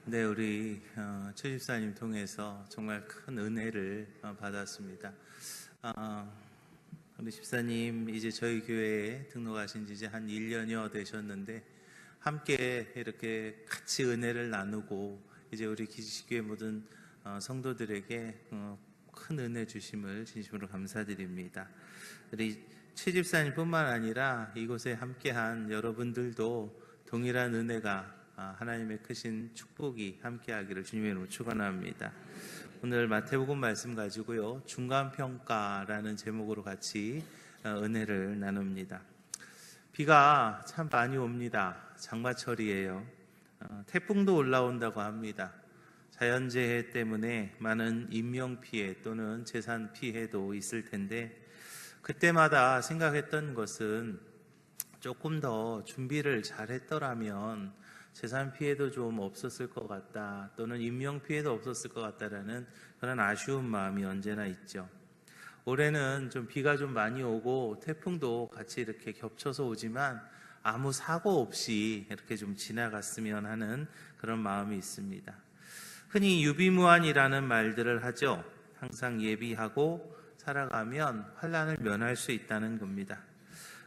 네, 우리 최 집사님 통해서 정말 큰 은혜를 받았습니다. 우리 집사님 이제 저희 교회에 등록하신 지 이제 한 1년여 되셨는데 함께 이렇게 같이 은혜를 나누고 이제 우리 기지교회 모든 성도들에게 큰 은혜 주심을 진심으로 감사드립니다. 우리 최 집사님뿐만 아니라 이곳에 함께한 여러분들도 동일한 은혜가 하나님의 크신 축복이 함께하기를 주님의 이름으로 축원합니다. 오늘 마태복음 말씀 가지고요, 중간평가라는 제목으로 같이 은혜를 나눕니다. 비가 참 많이 옵니다. 장마철이에요. 태풍도 올라온다고 합니다. 자연재해 때문에 많은 인명피해 또는 재산 피해도 있을 텐데, 그때마다 생각했던 것은 조금 더 준비를 잘했더라면 재산 피해도 좀 없었을 것 같다, 또는 인명 피해도 없었을 것 같다라는 그런 아쉬운 마음이 언제나 있죠. 올해는 좀 비가 좀 많이 오고 태풍도 같이 이렇게 겹쳐서 오지만 아무 사고 없이 이렇게 좀 지나갔으면 하는 그런 마음이 있습니다. 흔히 유비무환이라는 말들을 하죠. 항상 예비하고 살아가면 환난을 면할 수 있다는 겁니다.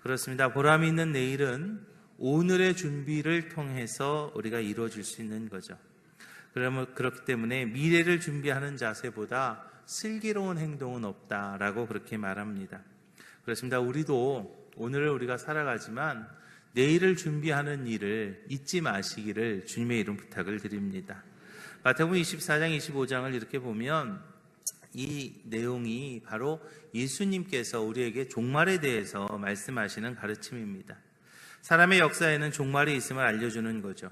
그렇습니다. 보람 있는 내일은 오늘의 준비를 통해서 우리가 이루어질 수 있는 거죠. 그렇기 때문에 미래를 준비하는 자세보다 슬기로운 행동은 없다라고 그렇게 말합니다. 그렇습니다. 우리도 오늘을 우리가 살아가지만 내일을 준비하는 일을 잊지 마시기를 주님의 이름 부탁을 드립니다. 마태복음 24장 25장을 이렇게 보면 이 내용이 바로 예수님께서 우리에게 종말에 대해서 말씀하시는 가르침입니다. 사람의 역사에는 종말이 있음을 알려주는 거죠.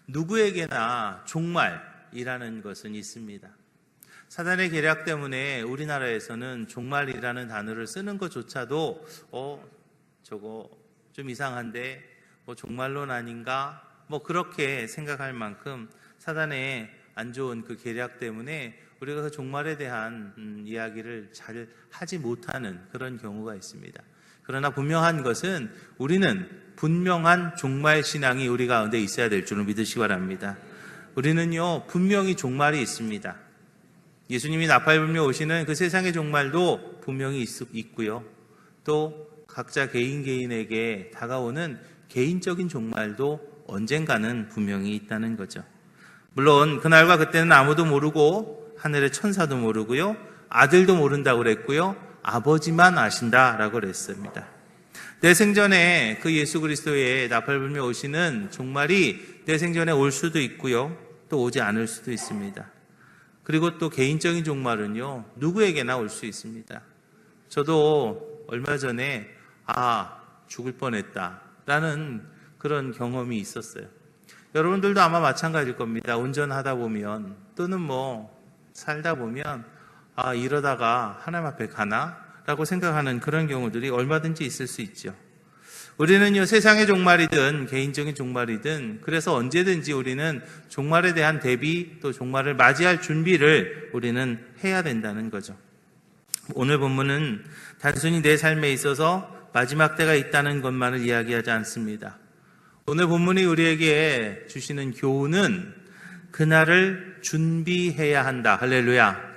누구에게나 종말이라는 것은 있습니다. 사단의 계략 때문에 우리나라에서는 종말이라는 단어를 쓰는 것조차도 저거 좀 이상한데 종말론 아닌가 그렇게 생각할 만큼 사단의 안 좋은 그 계략 때문에 우리가 그 종말에 대한 이야기를 잘 하지 못하는 그런 경우가 있습니다. 그러나 분명한 것은 우리는 분명한 종말 신앙이 우리 가운데 있어야 될 줄을 믿으시기 바랍니다. 우리는요, 분명히 종말이 있습니다. 예수님이 나팔 불며 오시는 그 세상의 종말도 분명히 있고요. 또 각자 개인에게 다가오는 개인적인 종말도 언젠가는 분명히 있다는 거죠. 물론 그날과 그때는 아무도 모르고 하늘의 천사도 모르고요, 아들도 모른다고 그랬고요, 아버지만 아신다라고 그랬습니다. 내 생전에 그 예수 그리스도의 나팔 불며 오시는 종말이 내 생전에 올 수도 있고요, 또 오지 않을 수도 있습니다. 그리고 또 개인적인 종말은요, 누구에게나 올 수 있습니다. 저도 얼마 전에 죽을 뻔했다라는 그런 경험이 있었어요. 여러분들도 아마 마찬가지일 겁니다. 운전하다 보면 또는 살다 보면 이러다가 하나님 앞에 가나? 라고 생각하는 그런 경우들이 얼마든지 있을 수 있죠. 우리는요, 세상의 종말이든 개인적인 종말이든 그래서 언제든지 우리는 종말에 대한 대비 또 종말을 맞이할 준비를 우리는 해야 된다는 거죠. 오늘 본문은 단순히 내 삶에 있어서 마지막 때가 있다는 것만을 이야기하지 않습니다. 오늘 본문이 우리에게 주시는 교훈은 그날을 준비해야 한다. 할렐루야.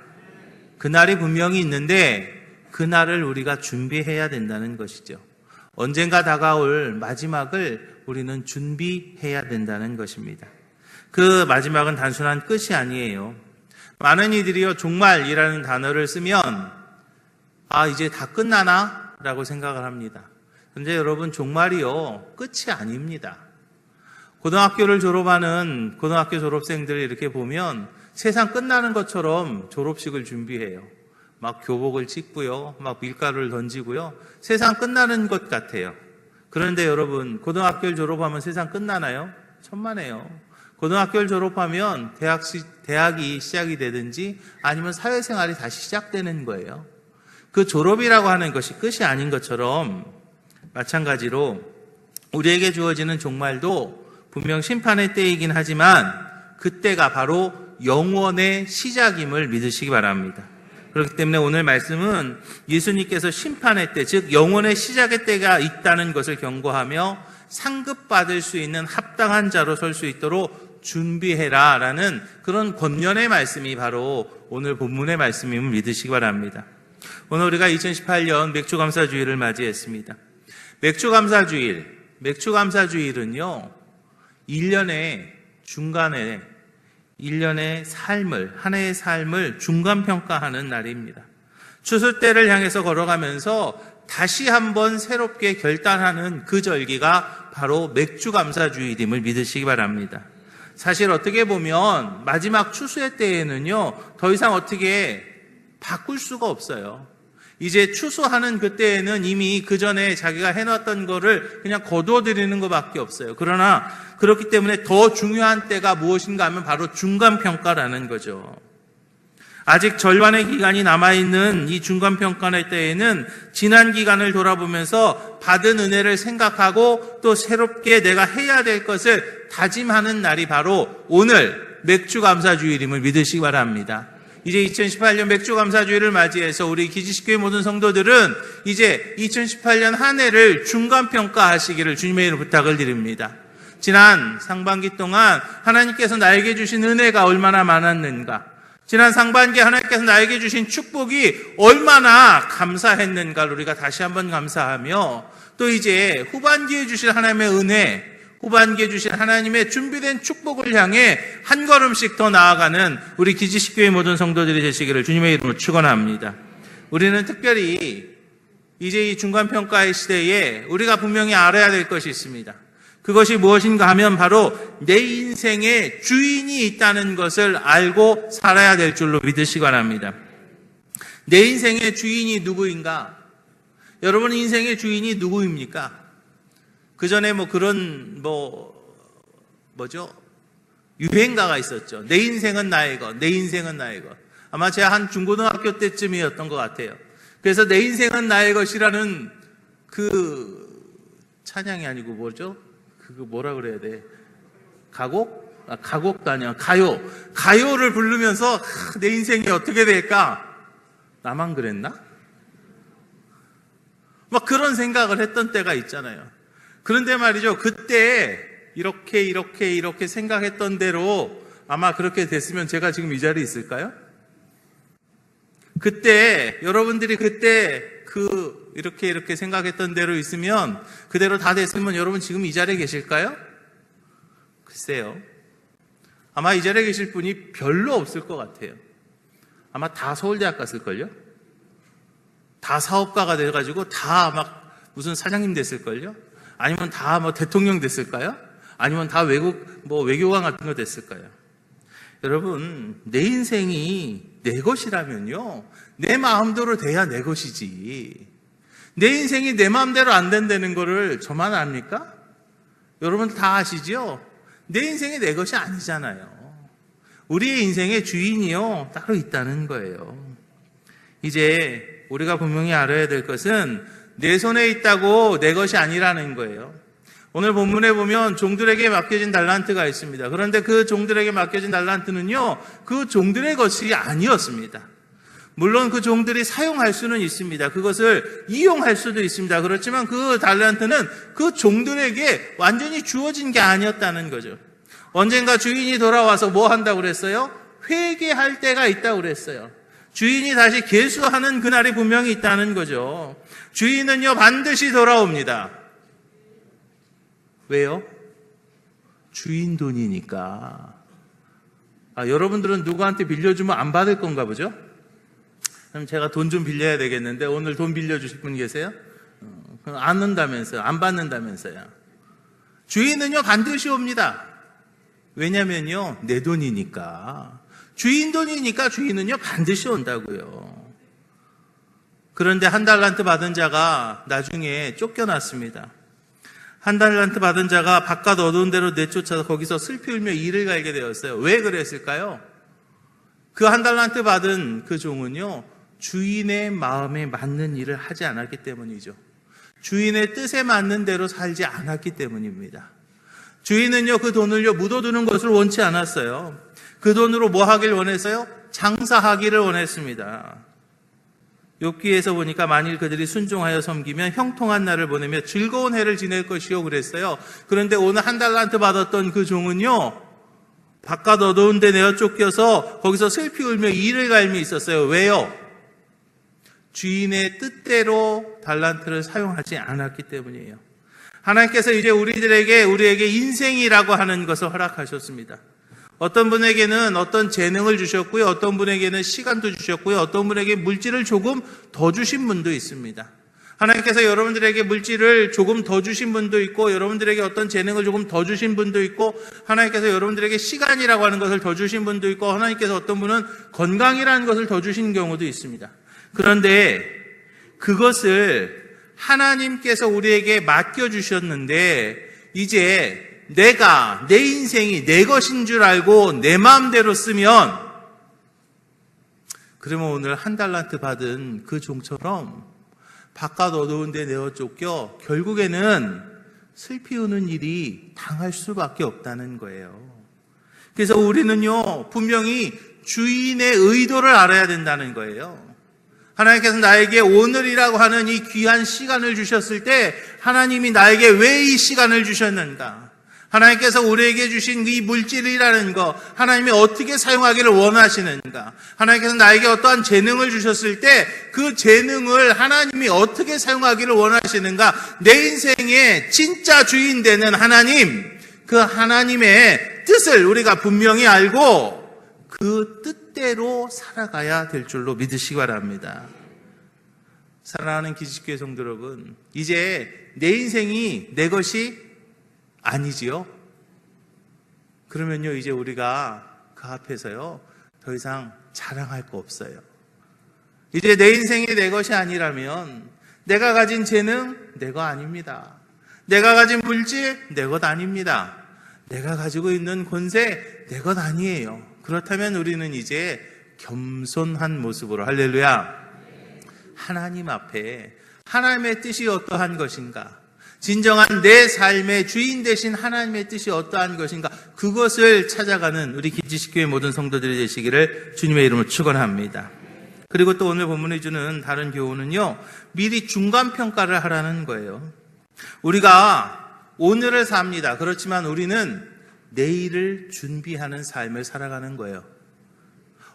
그날이 분명히 있는데 그날을 우리가 준비해야 된다는 것이죠. 언젠가 다가올 마지막을 우리는 준비해야 된다는 것입니다. 그 마지막은 단순한 끝이 아니에요. 많은 이들이요, 종말이라는 단어를 쓰면 이제 다 끝나나? 라고 생각을 합니다. 그런데 여러분, 종말이요, 끝이 아닙니다. 고등학교를 졸업하는 고등학교 졸업생들을 이렇게 보면 세상 끝나는 것처럼 졸업식을 준비해요. 막 교복을 찍고요, 막 밀가루를 던지고요, 세상 끝나는 것 같아요. 그런데 여러분, 고등학교를 졸업하면 세상 끝나나요? 천만에요. 고등학교를 졸업하면 대학이 시작이 되든지 아니면 사회생활이 다시 시작되는 거예요. 그 졸업이라고 하는 것이 끝이 아닌 것처럼 마찬가지로 우리에게 주어지는 종말도 분명 심판의 때이긴 하지만 그때가 바로 영원의 시작임을 믿으시기 바랍니다. 그렇기 때문에 오늘 말씀은 예수님께서 심판의 때, 즉 영원의 시작의 때가 있다는 것을 경고하며 상급받을 수 있는 합당한 자로 설 수 있도록 준비해라 라는 그런 권면의 말씀이 바로 오늘 본문의 말씀임을 믿으시기 바랍니다. 오늘 우리가 2018년 맥주감사주일을 맞이했습니다. 맥주감사주일은요 1년의 중간에 1년의 삶을, 한 해의 삶을 중간평가하는 날입니다. 추수 때를 향해서 걸어가면서 다시 한번 새롭게 결단하는 그 절기가 바로 맥주감사주일임을 믿으시기 바랍니다. 사실 어떻게 보면 마지막 추수의 때에는요 더 이상 어떻게 바꿀 수가 없어요. 이제 추수하는 그때에는 이미 그 전에 자기가 해놨던 거를 그냥 거두어드리는 것밖에 없어요. 그러나 그렇기 때문에 더 중요한 때가 무엇인가 하면 바로 중간평가라는 거죠. 아직 절반의 기간이 남아있는 이 중간평가의 때에는 지난 기간을 돌아보면서 받은 은혜를 생각하고 또 새롭게 내가 해야 될 것을 다짐하는 날이 바로 오늘 맥주감사주일임을 믿으시기 바랍니다. 이제 2018년 맥주감사주일을 맞이해서 우리 기지식교회 모든 성도들은 이제 2018년 한 해를 중간평가하시기를 주님의 이름으로 부탁을 드립니다. 지난 상반기 동안 하나님께서 나에게 주신 은혜가 얼마나 많았는가, 지난 상반기에 하나님께서 나에게 주신 축복이 얼마나 감사했는가를 우리가 다시 한번 감사하며, 또 이제 후반기에 주실 하나님의 은혜, 후반기에 주신 하나님의 준비된 축복을 향해 한 걸음씩 더 나아가는 우리 기지식교회 모든 성도들이 되시기를 주님의 이름으로 축원합니다. 우리는 특별히 이제 이 중간평가의 시대에 우리가 분명히 알아야 될 것이 있습니다. 그것이 무엇인가 하면 바로 내 인생의 주인이 있다는 것을 알고 살아야 될 줄로 믿으시기 바랍니다. 내 인생의 주인이 누구인가? 여러분 인생의 주인이 누구입니까? 그 전에 유행가가 있었죠. 내 인생은 나의 것, 내 인생은 나의 것. 아마 제가 한 중고등학교 때쯤이었던 것 같아요. 그래서 내 인생은 나의 것이라는 그 찬양이 아니고 뭐죠? 그거 뭐라 그래야 돼? 가곡도 아니야. 가요를 부르면서 내 인생이 어떻게 될까? 나만 그랬나? 막 그런 생각을 했던 때가 있잖아요. 그런데 말이죠. 그때 이렇게 생각했던 대로 아마 그렇게 됐으면 제가 지금 이 자리에 있을까요? 그때 여러분들이 그때 이렇게 생각했던 대로 있으면 그대로 다 됐으면 여러분 지금 이 자리에 계실까요? 글쎄요. 아마 이 자리에 계실 분이 별로 없을 것 같아요. 아마 다 서울대학 갔을걸요? 다 사업가가 돼가지고 다 막 무슨 사장님 됐을걸요? 아니면 다 대통령 됐을까요? 아니면 다 외교관 같은 거 됐을까요? 여러분, 내 인생이 내 것이라면요, 내 마음대로 돼야 내 것이지. 내 인생이 내 마음대로 안 된다는 거를 저만 압니까? 여러분 다 아시죠? 내 인생이 내 것이 아니잖아요. 우리의 인생의 주인이요, 따로 있다는 거예요. 이제 우리가 분명히 알아야 될 것은 내 손에 있다고 내 것이 아니라는 거예요. 오늘 본문에 보면 종들에게 맡겨진 달란트가 있습니다. 그런데 그 종들에게 맡겨진 달란트는요, 그 종들의 것이 아니었습니다. 물론 그 종들이 사용할 수는 있습니다. 그것을 이용할 수도 있습니다. 그렇지만 그 달란트는 그 종들에게 완전히 주어진 게 아니었다는 거죠. 언젠가 주인이 돌아와서 뭐 한다고 그랬어요? 회개할 때가 있다고 그랬어요. 주인이 다시 계수하는 그날이 분명히 있다는 거죠. 주인은요, 반드시 돌아옵니다. 왜요? 주인 돈이니까. 여러분들은 누구한테 빌려주면 안 받을 건가 보죠? 그럼 제가 돈 좀 빌려야 되겠는데 오늘 돈 빌려주실 분 계세요? 안 온다면서요? 안 받는다면서요? 주인은요, 반드시 옵니다. 왜냐면요, 내 돈이니까. 주인 돈이니까 주인은요, 반드시 온다고요. 그런데 한 달란트 받은 자가 나중에 쫓겨났습니다. 한 달란트 받은 자가 바깥 어두운 데로 내쫓아서 거기서 슬피 울며 이를 갈게 되었어요. 왜 그랬을까요? 그 한 달란트 받은 그 종은요, 주인의 마음에 맞는 일을 하지 않았기 때문이죠. 주인의 뜻에 맞는 대로 살지 않았기 때문입니다. 주인은요, 그 돈을요, 묻어두는 것을 원치 않았어요. 그 돈으로 뭐 하길 원했어요? 장사하기를 원했습니다. 욥기에서 보니까 만일 그들이 순종하여 섬기면 형통한 날을 보내며 즐거운 해를 지낼 것이요 그랬어요. 그런데 오늘 1달란트 받았던 그 종은요, 바깥 어두운 데 내어 쫓겨서 거기서 슬피 울며 이를 갈미 있었어요. 왜요? 주인의 뜻대로 달란트를 사용하지 않았기 때문이에요. 하나님께서 이제 우리에게 인생이라고 하는 것을 허락하셨습니다. 어떤 분에게는 어떤 재능을 주셨고요. 어떤 분에게는 시간도 주셨고요. 어떤 분에게 물질을 조금 더 주신 분도 있습니다. 하나님께서 여러분들에게 물질을 조금 더 주신 분도 있고, 여러분들에게 어떤 재능을 조금 더 주신 분도 있고, 하나님께서 여러분들에게 시간이라고 하는 것을 더 주신 분도 있고, 하나님께서 어떤 분은 건강이라는 것을 더 주신 경우도 있습니다. 그런데 그것을 하나님께서 우리에게 맡겨주셨는데, 이제 내 인생이 내 것인 줄 알고 내 마음대로 쓰면, 그러면 오늘 1달란트 받은 그 종처럼 바깥 어두운 데 내어 쫓겨 결국에는 슬피 우는 일이 당할 수밖에 없다는 거예요. 그래서 우리는요, 분명히 주인의 의도를 알아야 된다는 거예요. 하나님께서 나에게 오늘이라고 하는 이 귀한 시간을 주셨을 때 하나님이 나에게 왜 이 시간을 주셨는가? 하나님께서 우리에게 주신 이 물질이라는 것, 하나님이 어떻게 사용하기를 원하시는가? 하나님께서 나에게 어떠한 재능을 주셨을 때 그 재능을 하나님이 어떻게 사용하기를 원하시는가? 내 인생의 진짜 주인 되는 하나님, 그 하나님의 뜻을 우리가 분명히 알고 그 뜻대로 살아가야 될 줄로 믿으시기 바랍니다. 사랑하는 기지교회 성도 여러분, 이제 내 인생이 내 것이 아니지요? 그러면요, 이제 우리가 그 앞에서요, 더 이상 자랑할 거 없어요. 이제 내 인생이 내 것이 아니라면, 내가 가진 재능, 내 거 아닙니다. 내가 가진 물질, 내 것 아닙니다. 내가 가지고 있는 권세, 내 것 아니에요. 그렇다면 우리는 이제 겸손한 모습으로, 할렐루야, 하나님 앞에 하나님의 뜻이 어떠한 것인가, 진정한 내 삶의 주인 되신 하나님의 뜻이 어떠한 것인가, 그것을 찾아가는 우리 기지식교회 모든 성도들이 되시기를 주님의 이름으로 축원합니다. 그리고 또 오늘 본문이 주는 다른 교훈은요, 미리 중간평가를 하라는 거예요. 우리가 오늘을 삽니다. 그렇지만 우리는 내일을 준비하는 삶을 살아가는 거예요.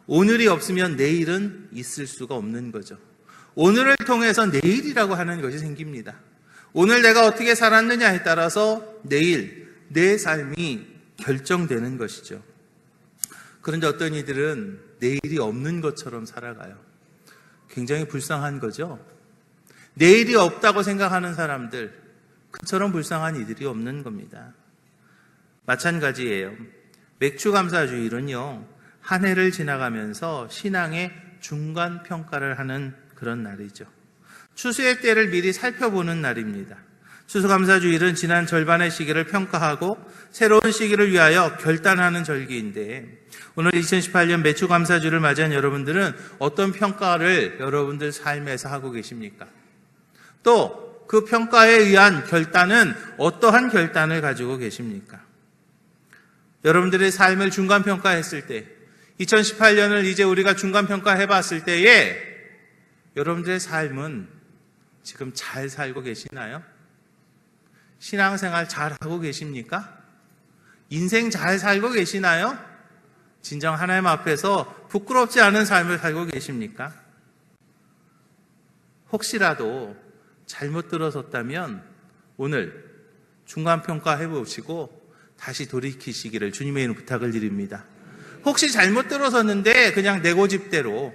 오늘이 없으면 내일은 있을 수가 없는 거죠. 오늘을 통해서 내일이라고 하는 것이 생깁니다. 오늘 내가 어떻게 살았느냐에 따라서 내일 내 삶이 결정되는 것이죠. 그런데 어떤 이들은 내일이 없는 것처럼 살아가요. 굉장히 불쌍한 거죠. 내일이 없다고 생각하는 사람들, 그처럼 불쌍한 이들이 없는 겁니다. 마찬가지예요. 맥추감사주일은요, 한 해를 지나가면서 신앙의 중간평가를 하는 그런 날이죠. 추수의 때를 미리 살펴보는 날입니다. 추수감사주일은 지난 절반의 시기를 평가하고 새로운 시기를 위하여 결단하는 절기인데, 오늘 2018년 매추감사주를 맞이한 여러분들은 어떤 평가를 여러분들 삶에서 하고 계십니까? 또 그 평가에 의한 결단은 어떠한 결단을 가지고 계십니까? 여러분들의 삶을 중간평가했을 때, 2018년을 이제 우리가 중간평가해 봤을 때에 여러분들의 삶은 지금 잘 살고 계시나요? 신앙생활 잘 하고 계십니까? 인생 잘 살고 계시나요? 진정 하나님 앞에서 부끄럽지 않은 삶을 살고 계십니까? 혹시라도 잘못 들어섰다면 오늘 중간평가 해보시고 다시 돌이키시기를 주님의 이름으로 부탁을 드립니다. 혹시 잘못 들어섰는데 그냥 내 고집대로,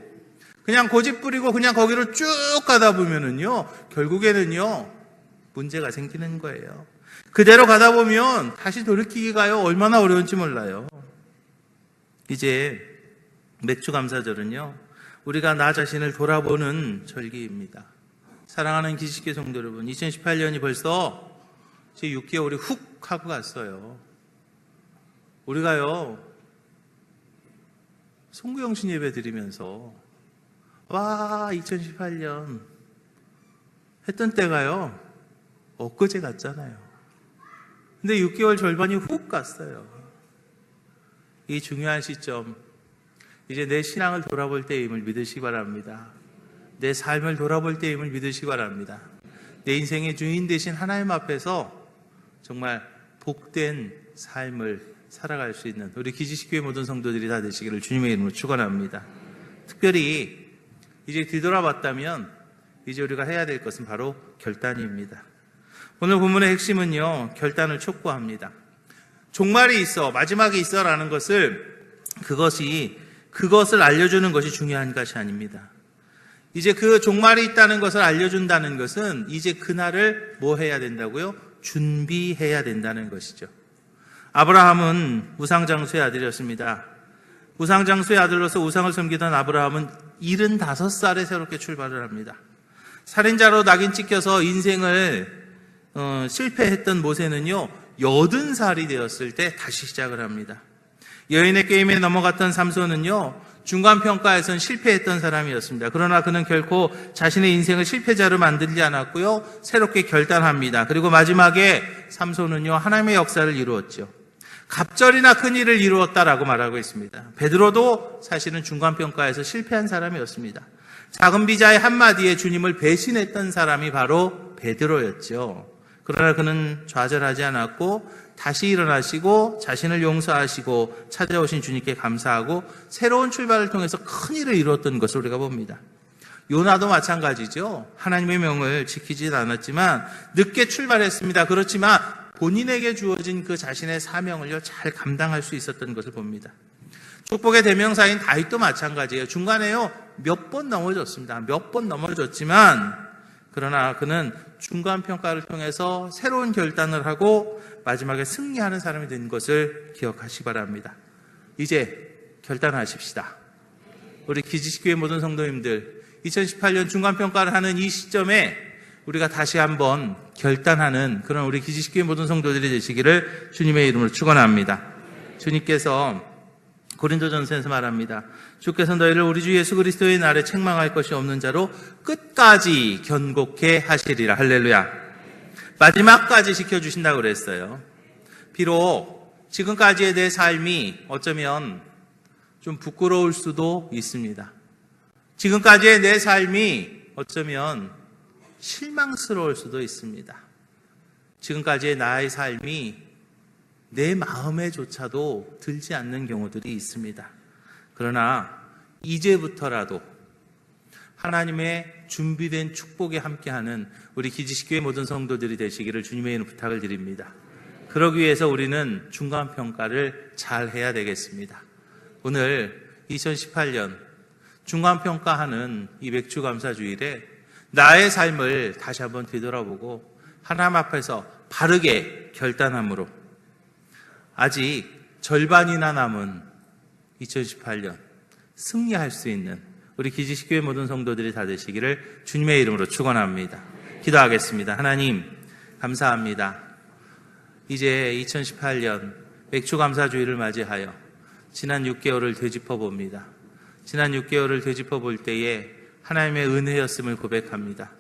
그냥 고집 부리고 그냥 거기로 쭉 가다 보면은요, 결국에는요, 문제가 생기는 거예요. 그대로 가다 보면 다시 돌이키기가요, 얼마나 어려운지 몰라요. 이제 맥추감사절은요, 우리가 나 자신을 돌아보는 절기입니다. 사랑하는 기식교 성도 여러분, 2018년이 벌써 제 6개월이 훅 하고 갔어요. 우리가요, 송구영신 예배 드리면서 와, 2018년 했던 때가요, 엊그제 같잖아요. 근데 6개월 절반이 훅 갔어요. 이 중요한 시점, 이제 내 신앙을 돌아볼 때임을 믿으시기 바랍니다. 내 삶을 돌아볼 때임을 믿으시기 바랍니다. 내 인생의 주인 되신 하나님 앞에서 정말 복된 삶을 살아갈 수 있는 우리 기지식교회 모든 성도들이 다 되시기를 주님의 이름으로 축원합니다. 특별히 이제 뒤돌아봤다면 이제 우리가 해야 될 것은 바로 결단입니다. 오늘 본문의 핵심은요, 결단을 촉구합니다. 종말이 있어, 마지막이 있어라는 그것을 알려주는 것이 중요한 것이 아닙니다. 이제 그 종말이 있다는 것을 알려준다는 것은 이제 그날을 뭐 해야 된다고요? 준비해야 된다는 것이죠. 아브라함은 우상장수의 아들이었습니다. 우상장수의 아들로서 우상을 섬기던 아브라함은 75살에 새롭게 출발을 합니다. 살인자로 낙인 찍혀서 인생을 실패했던 모세는요, 80살이 되었을 때 다시 시작을 합니다. 여인의 게임에 넘어갔던 삼손은요, 중간평가에선 실패했던 사람이었습니다. 그러나 그는 결코 자신의 인생을 실패자로 만들지 않았고요, 새롭게 결단합니다. 그리고 마지막에 삼손은요, 하나님의 역사를 이루었죠. 갑절이나 큰 일을 이루었다라고 말하고 있습니다. 베드로도 사실은 중간평가에서 실패한 사람이었습니다. 작은 비자의 한마디에 주님을 배신했던 사람이 바로 베드로였죠. 그러나 그는 좌절하지 않았고 다시 일어나시고 자신을 용서하시고 찾아오신 주님께 감사하고 새로운 출발을 통해서 큰 일을 이루었던 것을 우리가 봅니다. 요나도 마찬가지죠. 하나님의 명을 지키지 않았지만 늦게 출발했습니다. 그렇지만 본인에게 주어진 그 자신의 사명을요, 잘 감당할 수 있었던 것을 봅니다. 축복의 대명사인 다윗도 마찬가지예요. 중간에요, 몇 번 넘어졌습니다. 몇 번 넘어졌지만 그러나 그는 중간평가를 통해서 새로운 결단을 하고 마지막에 승리하는 사람이 된 것을 기억하시기 바랍니다. 이제 결단하십시다. 우리 기지식교회 모든 성도님들, 2018년 중간평가를 하는 이 시점에 우리가 다시 한번 결단하는 그런 우리 기지식교회 모든 성도들이 되시기를 주님의 이름으로 축원합니다. 주님께서 고린도전서에서 말합니다. 주께서 너희를 우리 주 예수 그리스도의 날에 책망할 것이 없는 자로 끝까지 견고케 하시리라. 할렐루야. 마지막까지 지켜주신다고 그랬어요. 비록 지금까지의 내 삶이 어쩌면 좀 부끄러울 수도 있습니다. 지금까지의 내 삶이 어쩌면 실망스러울 수도 있습니다. 지금까지의 나의 삶이 내 마음에조차도 들지 않는 경우들이 있습니다. 그러나 이제부터라도 하나님의 준비된 축복에 함께하는 우리 기지식교회 모든 성도들이 되시기를 주님의 이름으로 부탁을 드립니다. 그러기 위해서 우리는 중간평가를 잘 해야 되겠습니다. 오늘 2018년 중간평가하는 이 맥주감사주일에 나의 삶을 다시 한번 되돌아보고 하나님 앞에서 바르게 결단함으로 아직 절반이나 남은 2018년 승리할 수 있는 우리 기지식교회 모든 성도들이 다 되시기를 주님의 이름으로 축원합니다. 기도하겠습니다. 하나님 감사합니다. 이제 2018년 맥주감사주일을 맞이하여 지난 6개월을 되짚어 봅니다. 지난 6개월을 되짚어 볼 때에 하나님의 은혜였음을 고백합니다.